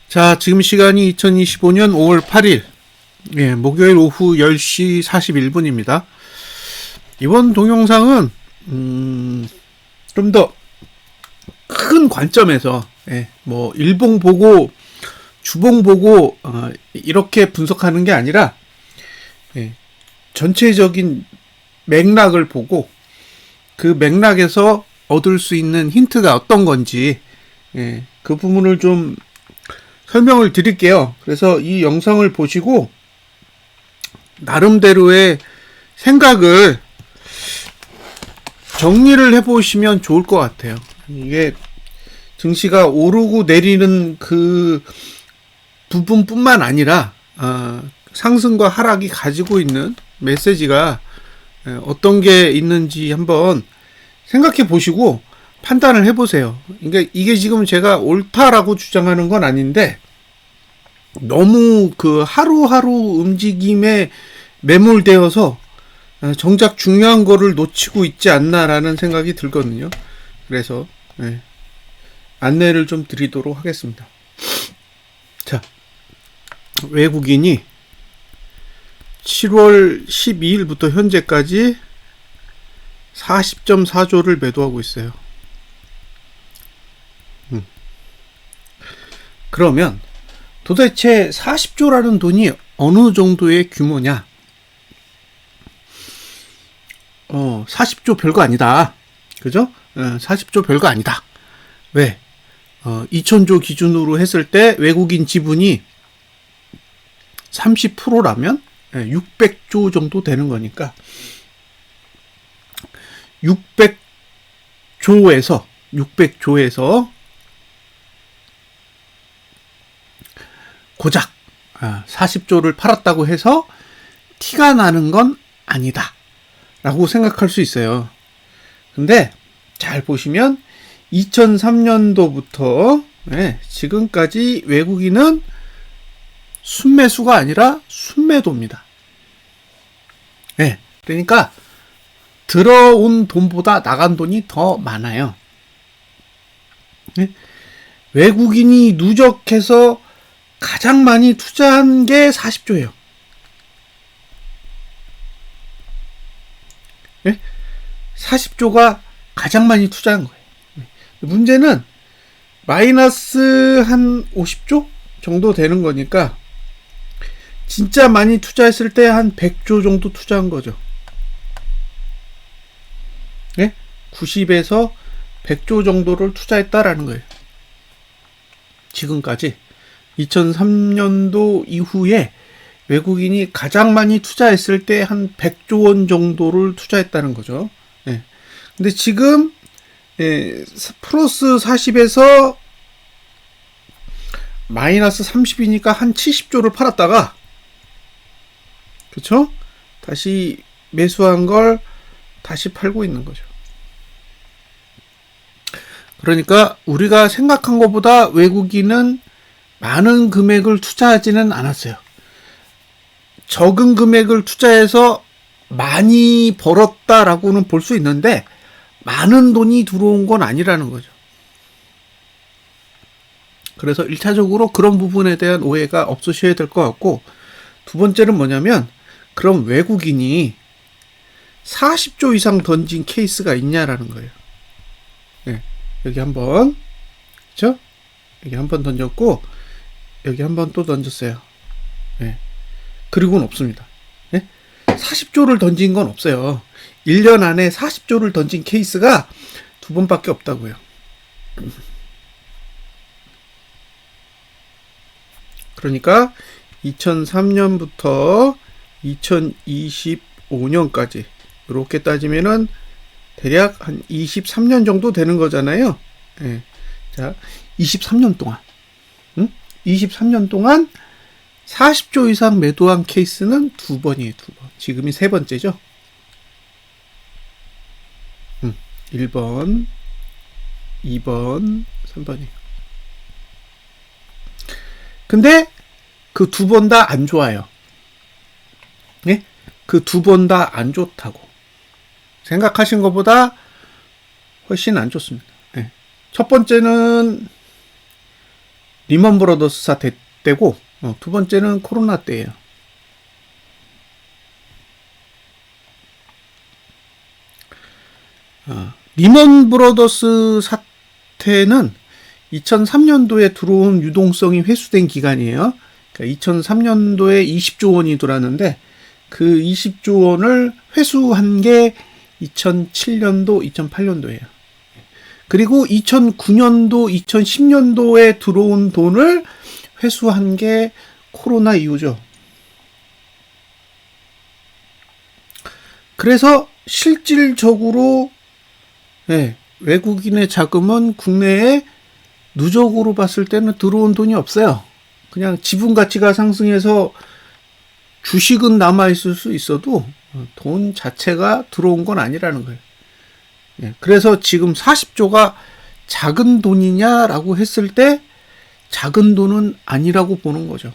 자, 지금 시간이 2025년 5월 8일, 예, 목요일 오후 10시 41분입니다. 이번 동영상은, 좀 더 큰 관점에서, 예, 뭐, 일봉 보고, 주봉 보고, 이렇게 분석하는 게 아니라, 예, 전체적인 맥락을 보고, 그 맥락에서 얻을 수 있는 힌트가 어떤 건지, 예, 그 부분을 좀 설명을 드릴게요. 그래서 이 영상을 보시고 나름대로의 생각을 정리를 해보시면 좋을 것 같아요. 이게 증시가 오르고 내리는 그 부분뿐만 아니라 상승과 하락이 가지고 있는 메시지가 어떤 게 있는지 한번 생각해 보시고 판단을 해보세요. 그러니까 이게 지금 제가 옳다라고 주장하는 건 아닌데 너무 그 하루하루 움직임에 매몰되어서 정작 중요한 거를 놓치고 있지 않나라는 생각이 들거든요. 그래서 안내를 좀 드리도록 하겠습니다. 자, 외국인이 7월 12일부터 현재까지 40.4조를 매도하고 있어요. 그러면 도대체 40조라는 돈이 어느 정도의 규모냐? 40조 별거 아니다. 그죠? 40조 별거 아니다. 왜? 2000조 기준으로 했을 때 외국인 지분이 30%라면 600조 정도 되는 거니까 600조에서 고작 40조를 팔았다고 해서 티가 나는 건 아니다 라고 생각할 수 있어요. 근데 잘 보시면 2003년도부터 지금까지 외국인은 순매수가 아니라 순매도입니다. 그러니까 들어온 돈보다 나간 돈이 더 많아요. 외국인이 누적해서 가장 많이 투자한 게 40조예요. 40조가 가장 많이 투자한 거예요. 문제는 마이너스 한 50조 정도 되는 거니까 진짜 많이 투자했을 때 한 100조 정도 투자한 거죠. 90에서 100조 정도를 투자했다라는 거예요. 지금까지 2003년도 이후에 외국인이 가장 많이 투자했을 때 한 100조 원 정도를 투자했다는 거죠. 근데 지금 플러스 40에서 마이너스 30이니까 한 70조를 팔았다가 그쵸? 다시 매수한 걸 다시 팔고 있는 거죠. 그러니까 우리가 생각한 것보다 외국인은 많은 금액을 투자하지는 않았어요. 적은 금액을 투자해서 많이 벌었다라고는 볼 수 있는데 많은 돈이 들어온 건 아니라는 거죠. 그래서 1차적으로 그런 부분에 대한 오해가 없으셔야 될 것 같고, 두 번째는 뭐냐면 그럼 외국인이 40조 이상 던진 케이스가 있냐라는 거예요. 여기 한번, 그쵸? 여기 한번 던졌고 여기 한번 또 던졌어요. 그리고는 없습니다. 40조를 던진 건 없어요. 1년 안에 40조를 던진 케이스가 두 번밖에 없다고요. 그러니까 2003년부터 2025년까지 이렇게 따지면은 대략 한 23년 정도 되는 거잖아요. 자, 23년 동안 23년 동안 40조 이상 매도한 케이스는 두 번이에요. 두 번. 지금이 세 번째죠. 1번, 2번, 3번이에요. 근데 그 두 번 다 안 좋아요. 그 두 번 다 안 좋다고. 생각하신 것보다 훨씬 안 좋습니다. 첫 번째는 리먼 브러더스 사태 때고, 두 번째는 코로나 때예요. 리먼 브러더스 사태는 2003년도에 들어온 유동성이 회수된 기간이에요. 그러니까 2003년도에 20조 원이 들어왔는데 그 20조 원을 회수한 게 2007년도, 2008년도예요. 그리고 2009년도, 2010년도에 들어온 돈을 회수한 게 코로나 이후죠. 그래서 실질적으로 외국인의 자금은 국내에 누적으로 봤을 때는 들어온 돈이 없어요. 그냥 지분 가치가 상승해서 주식은 남아있을 수 있어도 돈 자체가 들어온 건 아니라는 거예요. 그래서 지금 40조가 작은 돈이냐라고 했을 때 작은 돈은 아니라고 보는 거죠.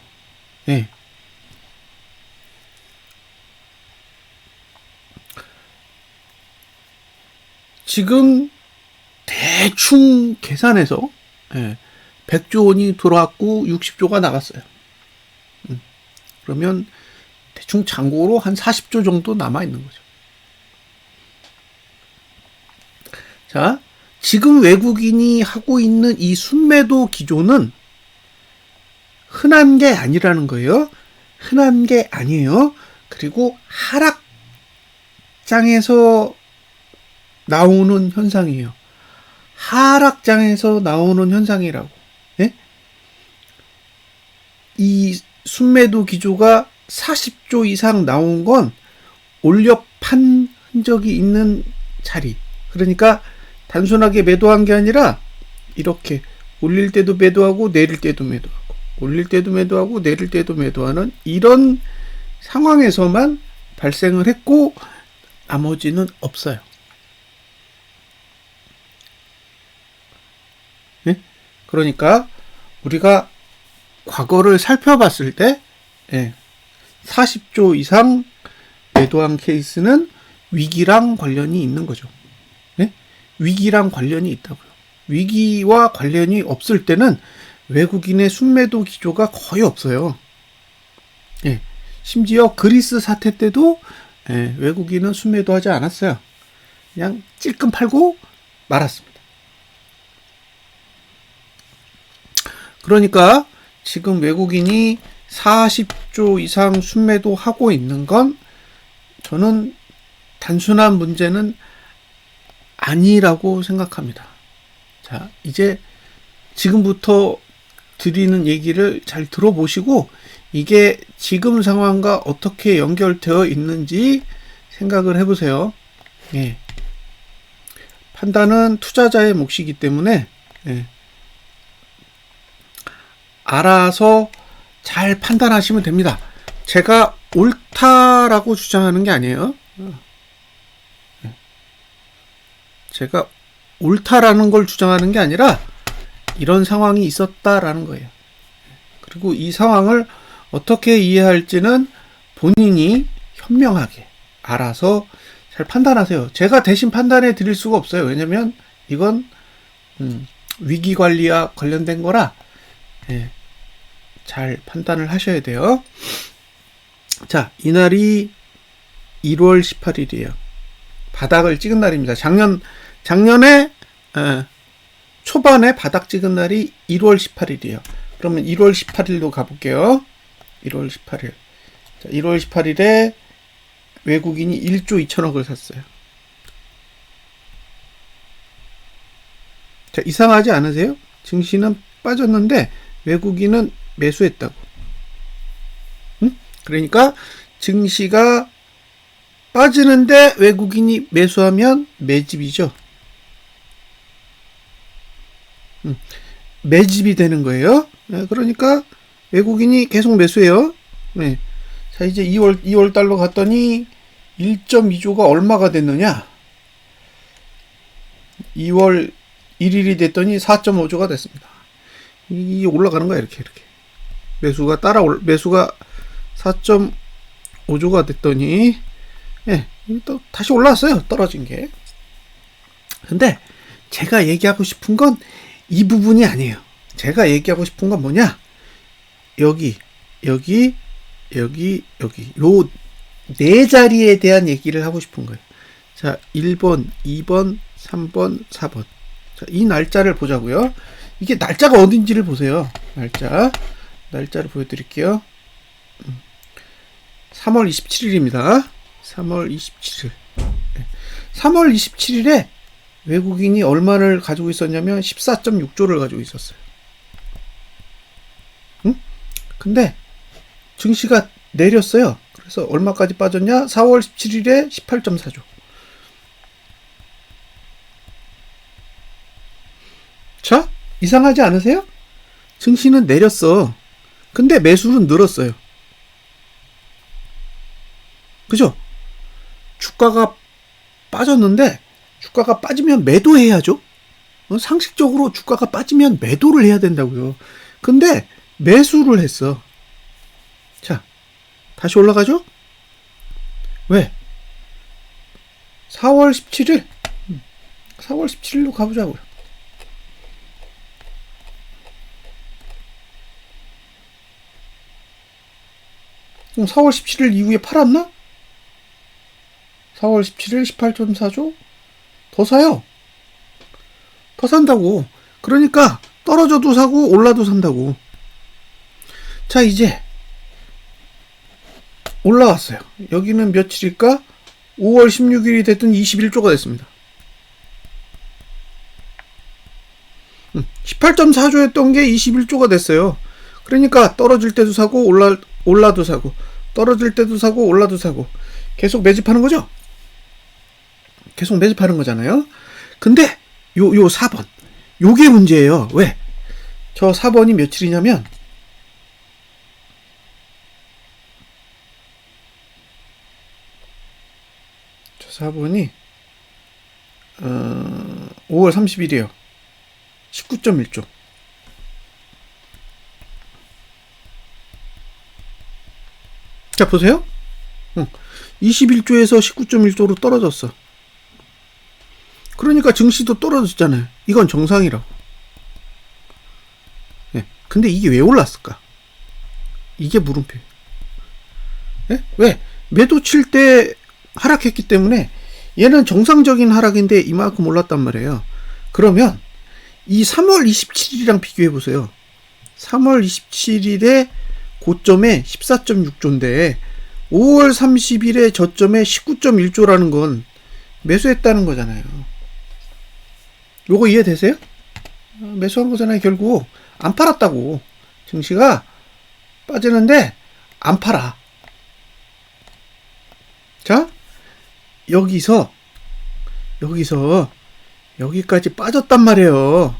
지금 대충 계산해서 100조 원이 들어왔고 60조가 나갔어요. 그러면 대충 잔고로 한 40조 정도 남아있는 거죠. 자, 지금 외국인이 하고 있는 이 순매도 기조는 흔한 게 아니라는 거예요. 흔한 게 아니에요. 그리고 하락장에서 나오는 현상이에요. 하락장에서 나오는 현상이라고. 이 순매도 기조가 40조 이상 나온 건 올려 판 흔적이 있는 자리. 그러니까 단순하게 매도한 게 아니라 이렇게 올릴 때도 매도하고 내릴 때도 매도하고 올릴 때도 매도하고 내릴 때도 매도하는 이런 상황에서만 발생을 했고 나머지는 없어요. 그러니까 우리가 과거를 살펴봤을 때 40조 이상 매도한 케이스는 위기랑 관련이 있는 거죠. 위기랑 관련이 있다고요. 위기와 관련이 없을 때는 외국인의 순매도 기조가 거의 없어요. 심지어 그리스 사태 때도 외국인은 순매도하지 않았어요. 그냥 찔끔 팔고 말았습니다. 그러니까 지금 외국인이 40조 이상 순매도 하고 있는 건 저는 단순한 문제는 아니라고 생각합니다. 자, 이제 지금부터 드리는 얘기를 잘 들어보시고 이게 지금 상황과 어떻게 연결되어 있는지 생각을 해보세요. 판단은 투자자의 몫이기 때문에 알아서 잘 판단하시면 됩니다. 제가 옳다라고 주장하는 게 아니에요. 제가 옳다라는 걸 주장하는 게 아니라 이런 상황이 있었다라는 거예요. 그리고 이 상황을 어떻게 이해할지는 본인이 현명하게 알아서 잘 판단하세요. 제가 대신 판단해 드릴 수가 없어요. 왜냐면 이건 위기관리와 관련된 거라 잘 판단을 하셔야 돼요. 자, 이날이 1월 18일이에요. 바닥을 찍은 날입니다. 작년에 초반에 바닥 찍은 날이 1월 18일이에요. 그러면 1월 18일로 가볼게요. 1월 18일. 자, 1월 18일에 외국인이 1조 2천억을 샀어요. 자, 이상하지 않으세요? 증시는 빠졌는데 외국인은 매수했다고. 그러니까 증시가 빠지는데 외국인이 매수하면 매집이죠. 매집이 되는 거예요. 그러니까 외국인이 계속 매수해요. 자, 이제 2월 달로 갔더니 1.2조가 얼마가 됐느냐? 2월 1일이 됐더니 4.5조가 됐습니다. 이게 올라가는 거야, 이렇게. 매수가 4.5조가 됐더니, 또 다시 올라왔어요. 떨어진 게. 근데 제가 얘기하고 싶은 건 이 부분이 아니에요. 제가 얘기하고 싶은 건 뭐냐? 여기, 여기, 여기, 여기. 요 네 자리에 대한 얘기를 하고 싶은 거예요. 자, 1번, 2번, 3번, 4번. 자, 이 날짜를 보자고요. 이게 날짜가 어딘지를 보세요. 날짜를 보여드릴게요. 3월 27일입니다. 3월 27일. 3월 27일에 외국인이 얼마를 가지고 있었냐면 14.6조를 가지고 있었어요. 응? 근데 증시가 내렸어요. 그래서 얼마까지 빠졌냐? 4월 17일에 18.4조. 자, 이상하지 않으세요? 증시는 내렸어. 근데 매수는 늘었어요. 그죠? 주가가 빠졌는데 주가가 빠지면 매도해야죠. 상식적으로 주가가 빠지면 매도를 해야 된다고요. 근데 매수를 했어. 자, 다시 올라가죠? 왜? 4월 17일. 4월 17일로 가보자고요. 그럼 4월 17일 이후에 팔았나? 4월 17일 18.4조? 더 사요. 더 산다고. 그러니까 떨어져도 사고 올라도 산다고. 자, 이제 올라왔어요. 여기는 며칠일까? 5월 16일이 됐든 21조가 됐습니다. 18.4조였던 게 21조가 됐어요. 그러니까 떨어질 때도 사고 올라도 사고, 떨어질 때도 사고 올라도 사고 계속 매집하는 거죠. 계속 매집하는 거잖아요. 근데 요 4번 요게 문제예요. 왜? 저 4번이 며칠이냐면 저 4번이 5월 30일이에요. 19.1조. 자, 보세요. 21조에서 19.1조로 떨어졌어. 그러니까 증시도 떨어졌잖아요. 이건 정상이라고. 네. 근데 이게 왜 올랐을까? 이게 물음표. 네? 왜? 매도 칠 때 하락했기 때문에 얘는 정상적인 하락인데 이만큼 올랐단 말이에요. 그러면 이 3월 27일이랑 비교해 보세요. 3월 27일에 고점에 14.6조인데 5월 30일에 저점에 19.1조라는 건 매수했다는 거잖아요. 요거 이해되세요? 매수한 거잖아요. 결국 안 팔았다고. 증시가 빠지는데 안 팔아. 자, 여기서 여기까지 빠졌단 말이에요.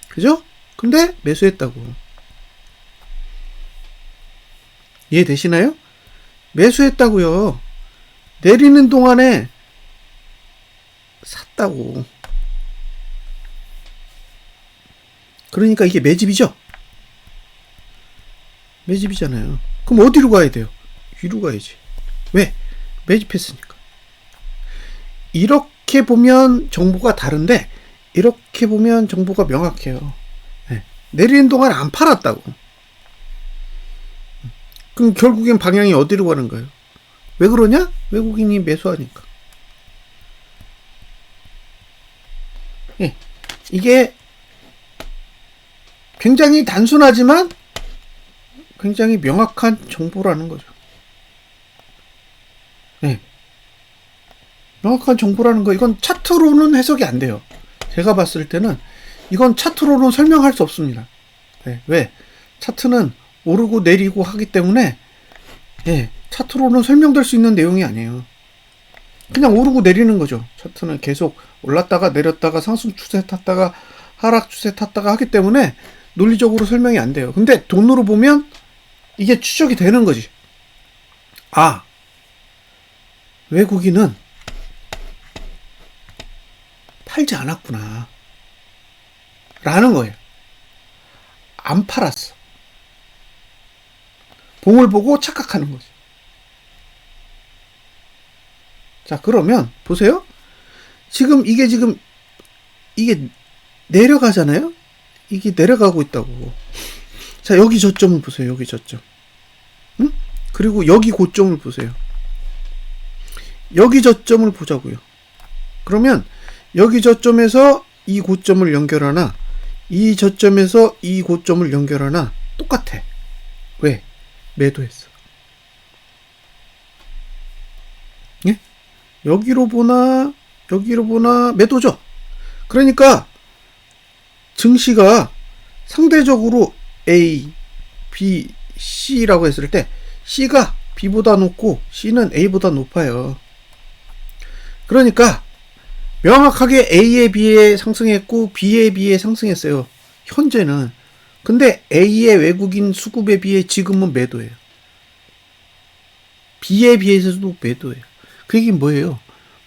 그죠? 근데 매수했다고. 이해되시나요? 매수했다고요. 내리는 동안에 샀다고. 그러니까 이게 매집이죠? 매집이잖아요. 그럼 어디로 가야 돼요? 위로 가야지. 왜? 매집했으니까. 이렇게 보면 정보가 다른데 이렇게 보면 정보가 명확해요. 네. 내리는 동안 안 팔았다고. 그럼 결국엔 방향이 어디로 가는 거예요? 왜 그러냐? 외국인이 매수하니까. 네. 이게 굉장히 단순하지만 굉장히 명확한 정보라는 거죠. 네. 명확한 정보라는 거, 이건 차트로는 해석이 안 돼요. 제가 봤을 때는 이건 차트로는 설명할 수 없습니다. 네. 왜? 차트는 오르고 내리고 하기 때문에 예, 차트로는 설명될 수 있는 내용이 아니에요. 그냥 오르고 내리는 거죠. 차트는 계속 올랐다가 내렸다가 상승 추세 탔다가 하락 추세 탔다가 하기 때문에 논리적으로 설명이 안 돼요. 근데 돈으로 보면 이게 추적이 되는 거지. 아, 외국인은 팔지 않았구나 라는 거예요. 안 팔았어. 봉을 보고 착각하는 거지. 자, 그러면 보세요. 지금 이게 내려가잖아요. 이게 내려가고 있다고. 자, 여기 저점을 보세요. 여기 저점. 응? 그리고 여기 고점을 보세요. 여기 저점을 보자고요. 그러면 여기 저점에서 이 고점을 연결하나, 이 저점에서 이 고점을 연결하나 똑같아. 왜? 매도했어. 예? 여기로 보나 매도죠. 그러니까 증시가 상대적으로 A, B, C라고 했을 때 C가 B보다 높고 C는 A보다 높아요. 그러니까 명확하게 A에 비해 상승했고 B에 비해 상승했어요. 현재는. 근데 A의 외국인 수급에 비해 지금은 매도예요. B에 비해서도 매도예요. 그 얘기는 뭐예요?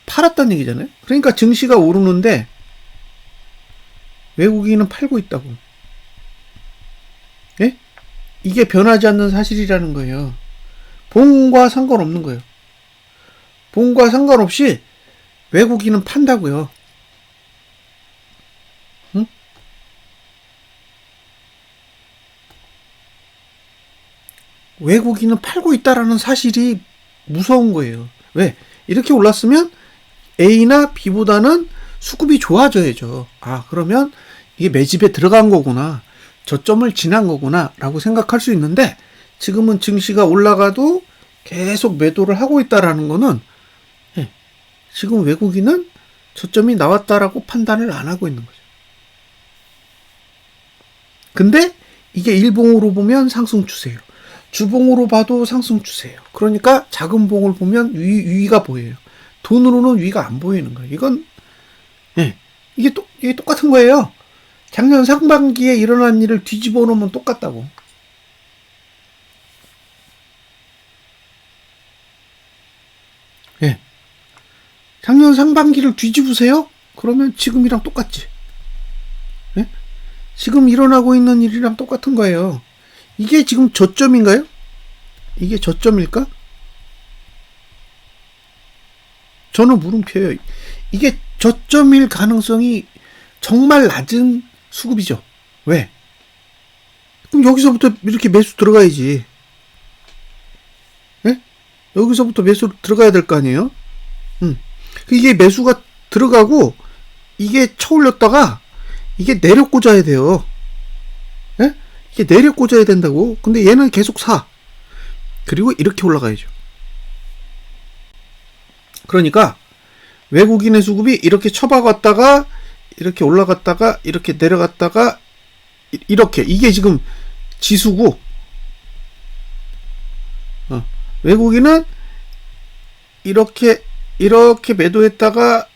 팔았다는 얘기잖아요. 그러니까 증시가 오르는데 외국인은 팔고 있다고. 예? 이게 변하지 않는 사실이라는 거예요. 봉과 상관없는 거예요. 봉과 상관없이 외국인은 판다고요. 응? 외국인은 팔고 있다라는 사실이 무서운 거예요. 왜? 이렇게 올랐으면 A나 B보다는 수급이 좋아져야죠. 아, 그러면 이게 매집에 들어간 거구나. 저점을 지난 거구나. 라고 생각할 수 있는데, 지금은 증시가 올라가도 계속 매도를 하고 있다라는 거는, 지금 외국인은 저점이 나왔다라고 판단을 안 하고 있는 거죠. 근데 이게 일봉으로 보면 상승 추세예요. 주봉으로 봐도 상승 추세예요. 그러니까 작은 봉을 보면 위가 보여요. 돈으로는 위가 안 보이는 거예요. 이건 이게 똑같은 거예요. 작년 상반기에 일어난 일을 뒤집어 놓으면 똑같다고. 작년 상반기를 뒤집으세요? 그러면 지금이랑 똑같지. 지금 일어나고 있는 일이랑 똑같은 거예요. 이게 지금 저점인가요? 이게 저점일까? 저는 물음표예요. 이게 저점일 가능성이 정말 낮은 수급이죠. 왜? 그럼 여기서부터 이렇게 매수 들어가야지. 여기서부터 매수 들어가야 될 거 아니에요? 이게 매수가 들어가고 이게 쳐올렸다가 이게 내려 꽂아야 돼요. 이게 내려 꽂아야 된다고. 근데 얘는 계속 사. 그리고 이렇게 올라가야죠. 그러니까 외국인의 수급이 이렇게 쳐박았다가 이렇게 올라갔다가 이렇게 내려갔다가 이렇게, 이게 지금 지수고, 외국인은 이렇게 매도했다가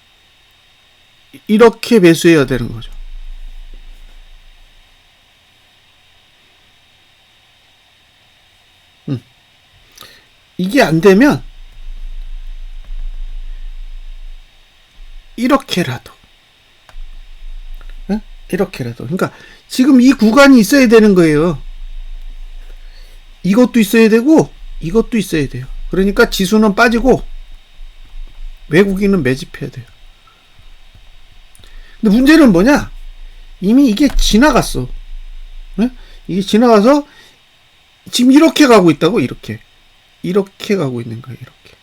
이렇게 매수해야 되는 거죠. 이게 안 되면 이렇게라도, 그러니까 지금 이 구간이 있어야 되는 거예요. 이것도 있어야 되고 이것도 있어야 돼요. 그러니까 지수는 빠지고 외국인은 매집해야 돼요. 근데 문제는 뭐냐? 이미 이게 지나갔어. 이게 지나가서 지금 이렇게 가고 있다고. 이렇게 가고 있는 거예요. 이렇게.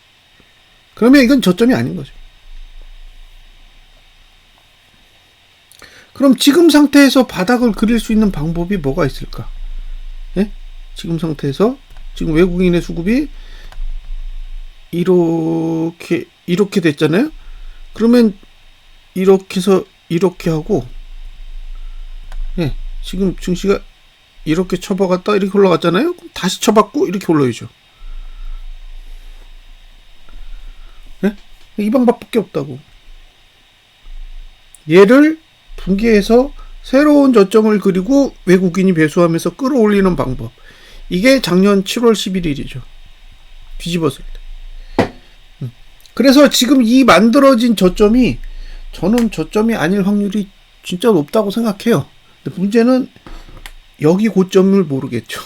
그러면 이건 저점이 아닌 거죠. 그럼 지금 상태에서 바닥을 그릴 수 있는 방법이 뭐가 있을까? 지금 상태에서 지금 외국인의 수급이 이렇게 됐잖아요. 그러면 이렇게 해서 이렇게 하고, 지금 증시가 이렇게 쳐박았다 이렇게 올라갔잖아요. 그럼 다시 쳐박고 이렇게 올라야죠. 이 방법밖에 없다고. 얘를 붕괴해서 새로운 저점을 그리고 외국인이 매수하면서 끌어올리는 방법. 이게 작년 7월 11일이죠. 뒤집었을 때. 그래서 지금 이 만들어진 저점이, 저는 저점이 아닐 확률이 진짜 높다고 생각해요. 근데 문제는 여기 고점을 모르겠죠.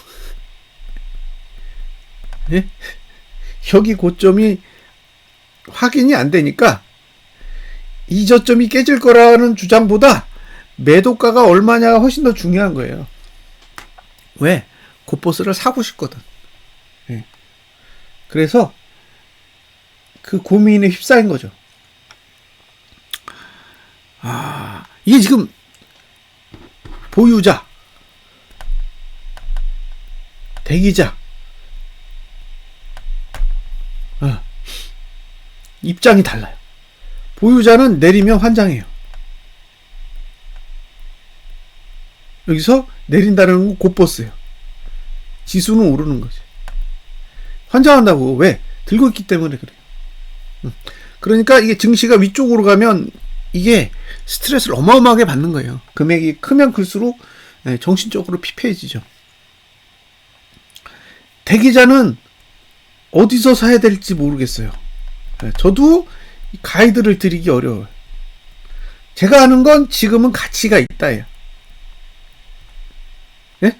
여기 고점이 확인이 안 되니까 이 저점이 깨질 거라는 주장보다 매도가가 얼마냐가 훨씬 더 중요한 거예요. 왜? 곧버스를 사고 싶거든. 예. 그래서 그 고민에 휩싸인 거죠. 이게 지금 보유자, 대기자, 입장이 달라요. 보유자는 내리면 환장해요. 여기서 내린다는 건 곧버스예요. 지수는 오르는 거지. 환장한다고. 왜? 들고 있기 때문에 그래요. 그러니까 이게 증시가 위쪽으로 가면 이게 스트레스를 어마어마하게 받는 거예요. 금액이 크면 클수록 정신적으로 피폐해지죠. 대기자는 어디서 사야 될지 모르겠어요. 저도 가이드를 드리기 어려워요. 제가 아는 건 지금은 가치가 있다예요. 예?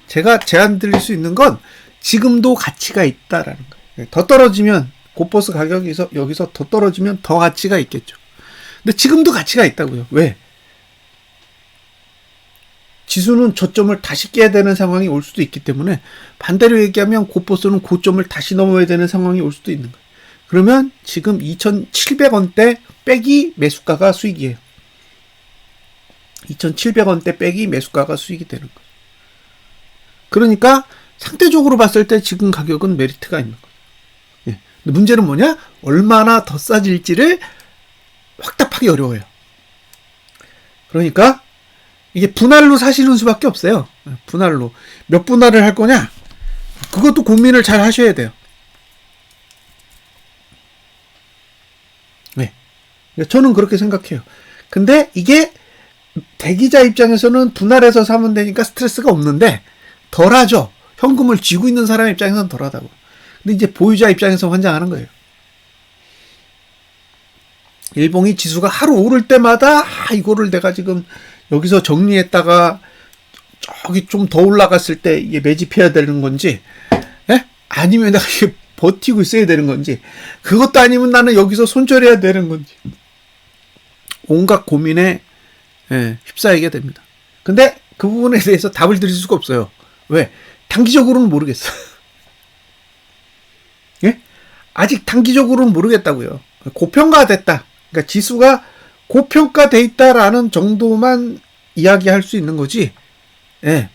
제가 제안 드릴 수 있는 건 지금도 가치가 있다라는 거예요. 더 떨어지면 곧버스 가격이 여기서 더 떨어지면 더 가치가 있겠죠. 근데 지금도 가치가 있다고요. 왜? 지수는 저점을 다시 깨야 되는 상황이 올 수도 있기 때문에 반대로 얘기하면 곧버스는 고점을 다시 넘어야 되는 상황이 올 수도 있는 거예요. 그러면 지금 2,700원대 빼기 매수가가 수익이에요. 2,700원대 빼기 매수가가 수익이 되는 거예요. 그러니까 상대적으로 봤을 때 지금 가격은 메리트가 있는 거예요. 예. 근데 문제는 뭐냐? 얼마나 더 싸질지를 확답하기 어려워요. 그러니까 이게 분할로 사시는 수밖에 없어요. 분할로. 몇 분할을 할 거냐? 그것도 고민을 잘 하셔야 돼요. 네. 저는 그렇게 생각해요. 근데 이게 대기자 입장에서는 분할해서 사면 되니까 스트레스가 없는데 덜하죠. 현금을 쥐고 있는 사람 입장에서는 덜하다고. 근데 이제 보유자 입장에서 환장하는 거예요. 일봉이 지수가 하루 오를 때마다 이거를 내가 지금 여기서 정리했다가 저기 좀 더 올라갔을 때 이게 매집해야 되는 건지, 아니면 내가 이게 버티고 있어야 되는 건지, 그것도 아니면 나는 여기서 손절해야 되는 건지, 온갖 고민에 휩싸이게 됩니다. 근데 그 부분에 대해서 답을 드릴 수가 없어요. 왜? 단기적으로는 모르겠어. 예? 아직 단기적으로는 모르겠다고요. 고평가됐다. 그러니까 지수가 고평가돼 있다라는 정도만 이야기할 수 있는 거지. 예.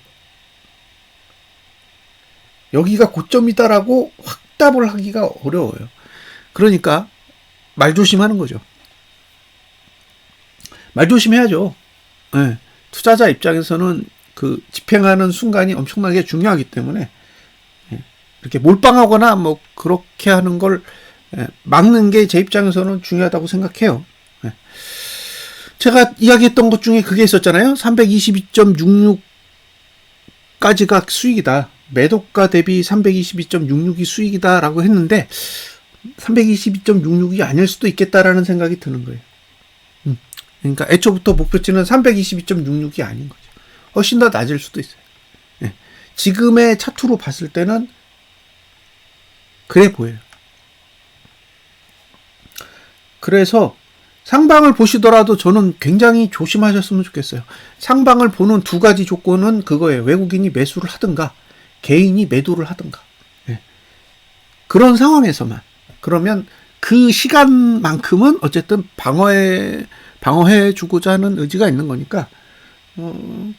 여기가 고점이다라고 확답을 하기가 어려워요. 그러니까 말 조심하는 거죠. 말 조심해야죠. 예. 투자자 입장에서는 그 집행하는 순간이 엄청나게 중요하기 때문에 이렇게 몰빵하거나 뭐 그렇게 하는 걸 막는 게 제 입장에서는 중요하다고 생각해요. 제가 이야기했던 것 중에 그게 있었잖아요. 322.66까지가 수익이다. 매도가 대비 322.66이 수익이다라고 했는데 322.66이 아닐 수도 있겠다라는 생각이 드는 거예요. 그러니까 애초부터 목표치는 322.66이 아닌 거죠. 훨씬 더 낮을 수도 있어요. 지금의 차트로 봤을 때는 그래 보여요. 그래서 상방을 보시더라도 저는 굉장히 조심하셨으면 좋겠어요. 상방을 보는 두 가지 조건은 그거예요. 외국인이 매수를 하든가 개인이 매도를 하든가. 그런 상황에서만. 그러면 그 시간만큼은 어쨌든 방어해 주고자 하는 의지가 있는 거니까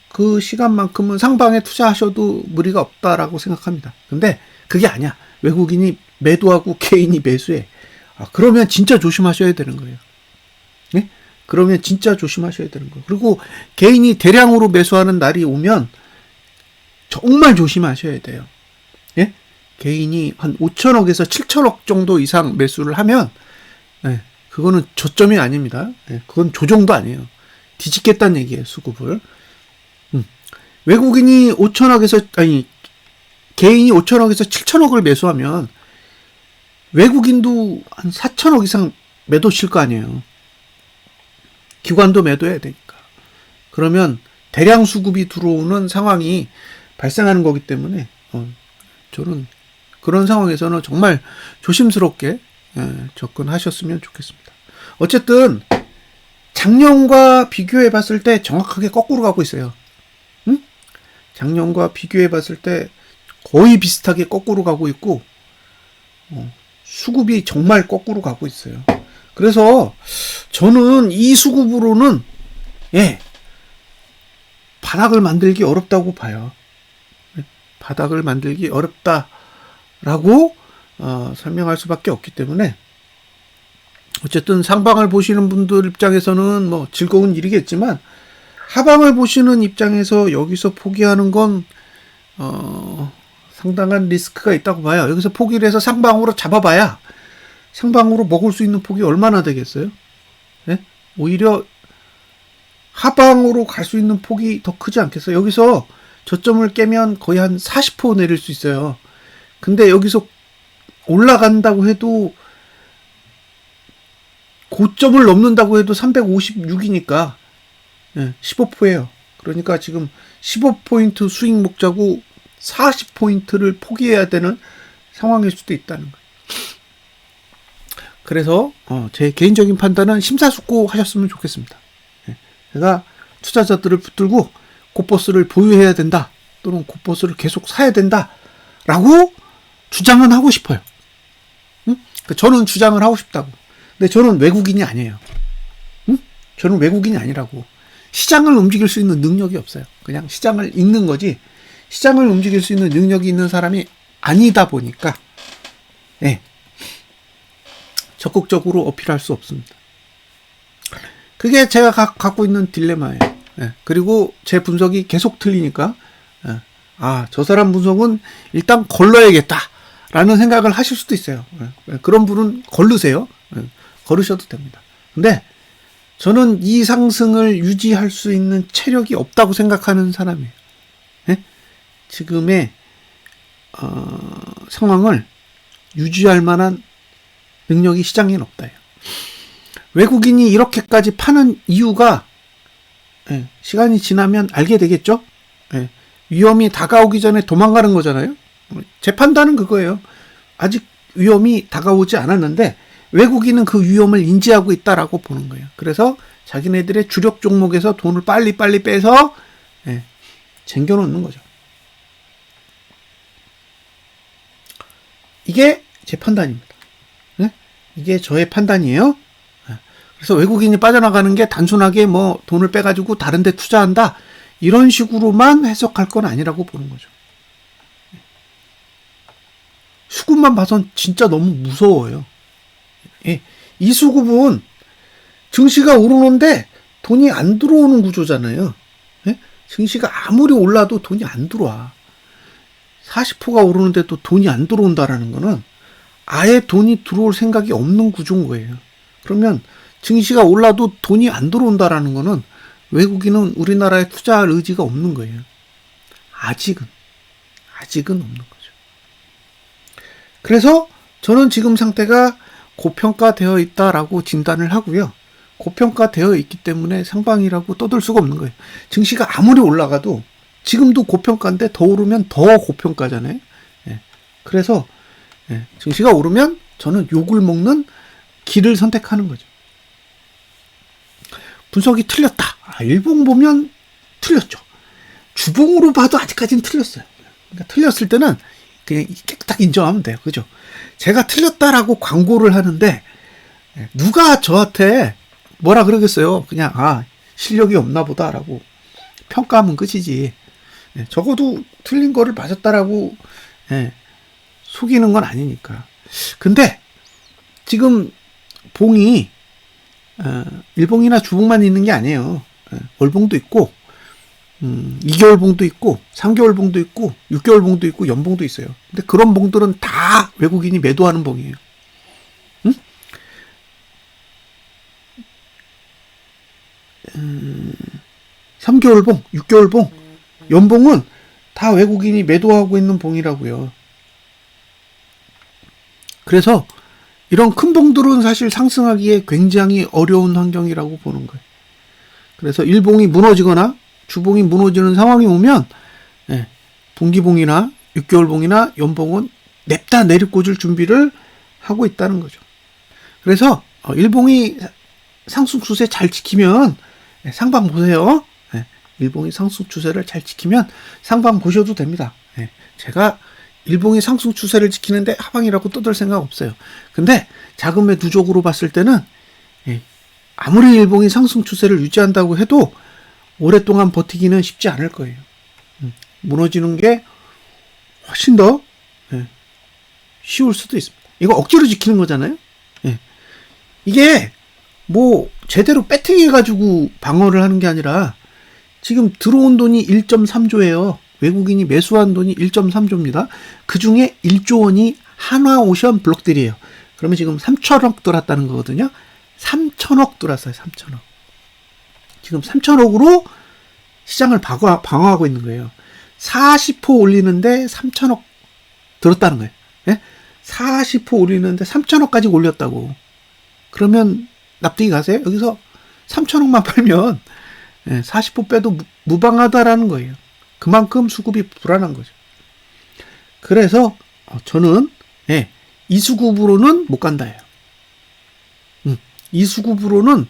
그 시간만큼은 상방에 투자하셔도 무리가 없다라고 생각합니다. 근데 그게 아니야. 외국인이 매도하고 개인이 매수해. 그러면 진짜 조심하셔야 되는 거예요. 네? 그러면 진짜 조심하셔야 되는 거예요. 그리고 개인이 대량으로 매수하는 날이 오면 정말 조심하셔야 돼요. 예? 개인이 한 5천억에서 7천억 정도 이상 매수를 하면 그거는 저점이 아닙니다. 그건 조정도 아니에요. 뒤집겠다는 얘기예요. 수급을. 외국인이 개인이 5천억에서 7천억을 매수하면 외국인도 한 4천억 이상 매도 칠 거 아니에요. 기관도 매도해야 되니까. 그러면 대량 수급이 들어오는 상황이 발생하는 거기 때문에 저는 그런 상황에서는 정말 조심스럽게 접근하셨으면 좋겠습니다. 어쨌든 작년과 비교해 봤을 때 정확하게 거꾸로 가고 있어요. 응? 작년과 비교해 봤을 때 거의 비슷하게 거꾸로 가고 있고, 수급이 정말 거꾸로 가고 있어요. 그래서 저는 이 수급으로는 바닥을 만들기 어렵다고 봐요. 바닥을 만들기 어렵다라고 설명할 수밖에 없기 때문에, 어쨌든 상방을 보시는 분들 입장에서는 뭐 즐거운 일이겠지만, 하방을 보시는 입장에서 여기서 포기하는 건 상당한 리스크가 있다고 봐요. 여기서 포기를 해서 상방으로 잡아봐야 상방으로 먹을 수 있는 폭이 얼마나 되겠어요? 네? 오히려 하방으로 갈 수 있는 폭이 더 크지 않겠어요? 여기서 저점을 깨면 거의 한 40% 내릴 수 있어요. 근데 여기서 올라간다고 해도, 고점을 넘는다고 해도 356이니까 15%예요. 그러니까 지금 15포인트 수익 목자고 40포인트를 포기해야 되는 상황일 수도 있다는 거예요. 그래서 제 개인적인 판단은 심사숙고 하셨으면 좋겠습니다. 제가 투자자들을 붙들고 고버스를 보유해야 된다, 또는 고버스를 계속 사야 된다 라고 주장은 하고 싶어요. 저는 주장을 하고 싶다고. 근데 저는 외국인이 아니에요. 저는 외국인이 아니라고. 시장을 움직일 수 있는 능력이 없어요. 그냥 시장을 읽는 거지, 시장을 움직일 수 있는 능력이 있는 사람이 아니다 보니까 적극적으로 어필할 수 없습니다. 그게 제가 갖고 있는 딜레마예요. 그리고 제 분석이 계속 틀리니까 저 사람 분석은 일단 걸러야겠다라는 생각을 하실 수도 있어요. 그런 분은 걸르세요. 걸으셔도 됩니다. 근데 저는 이 상승을 유지할 수 있는 체력이 없다고 생각하는 사람이에요. 지금의 상황을 유지할 만한 능력이 시장에는 없다요. 외국인이 이렇게까지 파는 이유가 시간이 지나면 알게 되겠죠. 위험이 다가오기 전에 도망가는 거잖아요. 제 판단은 그거예요. 아직 위험이 다가오지 않았는데 외국인은 그 위험을 인지하고 있다라고 보는 거예요. 그래서 자기네들의 주력 종목에서 돈을 빨리 빼서 쟁겨놓는 거죠. 이게 제 판단입니다. 이게 저의 판단이에요. 그래서 외국인이 빠져나가는 게 단순하게 뭐 돈을 빼가지고 다른 데 투자한다, 이런 식으로만 해석할 건 아니라고 보는 거죠. 수급만 봐선 진짜 너무 무서워요. 이 수급은 증시가 오르는데 돈이 안 들어오는 구조잖아요. 증시가 아무리 올라도 돈이 안 들어와. 40%가 오르는데도 돈이 안 들어온다라는 거는 아예 돈이 들어올 생각이 없는 구조인 거예요. 그러면 증시가 올라도 돈이 안 들어온다라는 거는 외국인은 우리나라에 투자할 의지가 없는 거예요. 아직은 없는 거죠. 그래서 저는 지금 상태가 고평가되어 있다라고 진단을 하고요. 고평가되어 있기 때문에 상방이라고 떠들 수가 없는 거예요. 증시가 아무리 올라가도 지금도 고평가인데 더 오르면 더 고평가잖아요. 그래서 증시가 오르면 저는 욕을 먹는 길을 선택하는 거죠. 분석이 틀렸다. 일봉 보면 틀렸죠. 주봉으로 봐도 아직까지는 틀렸어요. 그러니까 틀렸을 때는 그냥 깨끗하게 인정하면 돼요. 그죠? 제가 틀렸다라고 광고를 하는데 누가 저한테 뭐라 그러겠어요. 그냥 실력이 없나 보다라고 평가하면 끝이지. 적어도 틀린 거를 맞았다라고 속이는 건 아니니까. 근데 지금 봉이 일봉이나 주봉만 있는 게 아니에요. 월봉도 있고 2개월 봉도 있고 3개월 봉도 있고 6개월 봉도 있고 연봉도 있어요. 근데 그런 봉들은 다 외국인이 매도하는 봉이에요. 3개월 봉, 6개월 봉, 연봉은 다 외국인이 매도하고 있는 봉이라고요. 그래서 이런 큰 봉들은 사실 상승하기에 굉장히 어려운 환경이라고 보는 거예요. 그래서 일봉이 무너지거나 주봉이 무너지는 상황이 오면 분기봉이나 6개월봉이나 연봉은 냅다 내리꽂을 준비를 하고 있다는 거죠. 그래서 일봉이 상승 추세 잘 지키면 상방 보세요. 일봉이 상승 추세를 잘 지키면 상방 보셔도 됩니다. 제가 일봉이 상승 추세를 지키는데 하방이라고 떠들 생각 없어요. 근데 자금의 누적으로 봤을 때는 아무리 일봉이 상승 추세를 유지한다고 해도 오랫동안 버티기는 쉽지 않을 거예요. 무너지는 게 훨씬 더 쉬울 수도 있습니다. 이거 억지로 지키는 거잖아요. 이게 뭐 제대로 배팅해가지고 방어를 하는 게 아니라 지금 들어온 돈이 1.3조예요. 외국인이 매수한 돈이 1.3조입니다. 그 중에 1조 원이 한화오션 블록들이에요. 그러면 지금 3천억 들어왔다는 거거든요. 3천억 들어왔어요. 3천억. 지금 3천억으로 시장을 방어하고 있는 거예요. 40% 올리는데 3천억 들었다는 거예요. 40% 올리는데 3천억까지 올렸다고. 그러면 납득이 가세요? 여기서 3천억만 팔면 40% 빼도 무방하다라는 거예요. 그만큼 수급이 불안한 거죠. 그래서 저는 이수급으로는 못 간다예요. 이수급으로는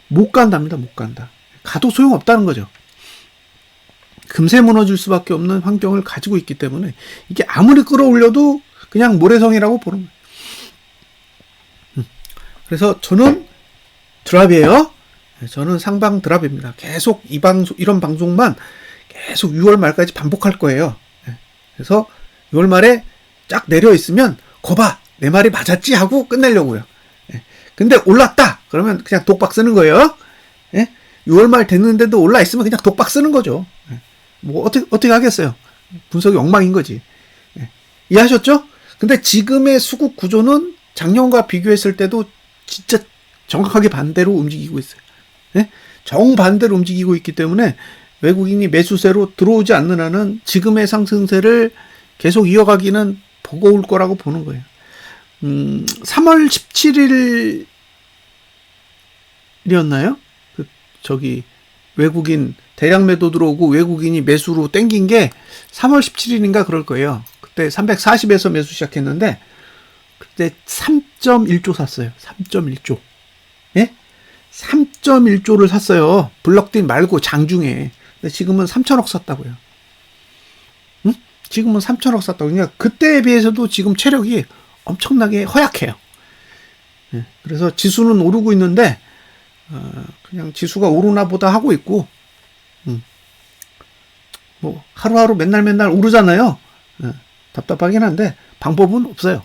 못 간답니다. 못 간다. 가도 소용없다는 거죠. 금세 무너질 수밖에 없는 환경을 가지고 있기 때문에 이게 아무리 끌어올려도 그냥 모래성이라고 보는 거예요. 그래서 저는 드랍이에요. 저는 상방 드랍입니다. 계속 이런 방송만 계속 6월 말까지 반복할 거예요. 그래서 6월 말에 쫙 내려 있으면 거봐 내 말이 맞았지 하고 끝내려고요. 근데 올랐다 그러면 그냥 독박 쓰는 거예요. 6월 말 됐는데도 올라 있으면 그냥 독박 쓰는 거죠. 뭐 어떻게 하겠어요. 분석이 엉망인 거지. 이해하셨죠? 근데 지금의 수급 구조는 작년과 비교했을 때도 진짜 정확하게 반대로 움직이고 있어요. 정반대로 움직이고 있기 때문에 외국인이 매수세로 들어오지 않는 한은 지금의 상승세를 계속 이어가기는 버거울 거라고 보는 거예요. 3월 17일이었나요? 외국인 대량 매도 들어오고 외국인이 매수로 땡긴 게 3월 17일인가 그럴 거예요. 그때 340에서 매수 시작했는데 그때 3.1조 샀어요. 3.1조. 3.1조를 샀어요. 블록딘 말고 장중에. 근데 지금은 3천억 샀다고요. 지금은 3천억 샀다고. 그러니까 그때에 비해서도 지금 체력이 엄청나게 허약해요. 그래서 지수는 오르고 있는데 그냥 지수가 오르나 보다 하고 있고 뭐 하루하루 맨날 오르잖아요. 답답하긴 한데 방법은 없어요.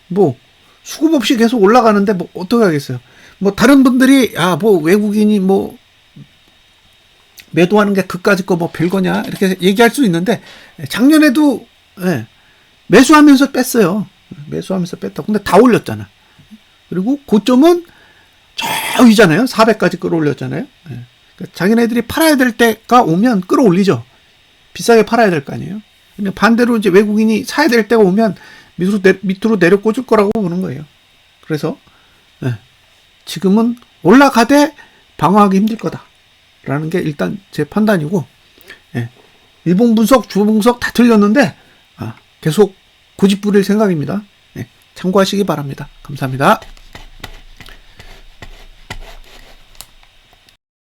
뭐 수급 없이 계속 올라가는데 뭐 어떻게 하겠어요. 뭐 다른 분들이 뭐 외국인이 뭐 매도하는 게 그까짓 거 뭐 별거냐 이렇게 얘기할 수 있는데 작년에도 매수하면서 뺐어요. 매수하면서 뺐다. 근데 다 올렸잖아. 그리고 고점은 저 위잖아요. 400까지 끌어올렸잖아요. 그러니까 자기네들이 팔아야 될 때가 오면 끌어올리죠. 비싸게 팔아야 될 거 아니에요. 근데 반대로 이제 외국인이 사야 될 때가 오면 밑으로 내려 꽂을 거라고 보는 거예요. 그래서 지금은 올라가되 방어하기 힘들 거다라는 게 일단 제 판단이고, 일봉 분석, 주 분석 다 틀렸는데 계속 고집 부릴 생각입니다. 참고하시기 바랍니다. 감사합니다.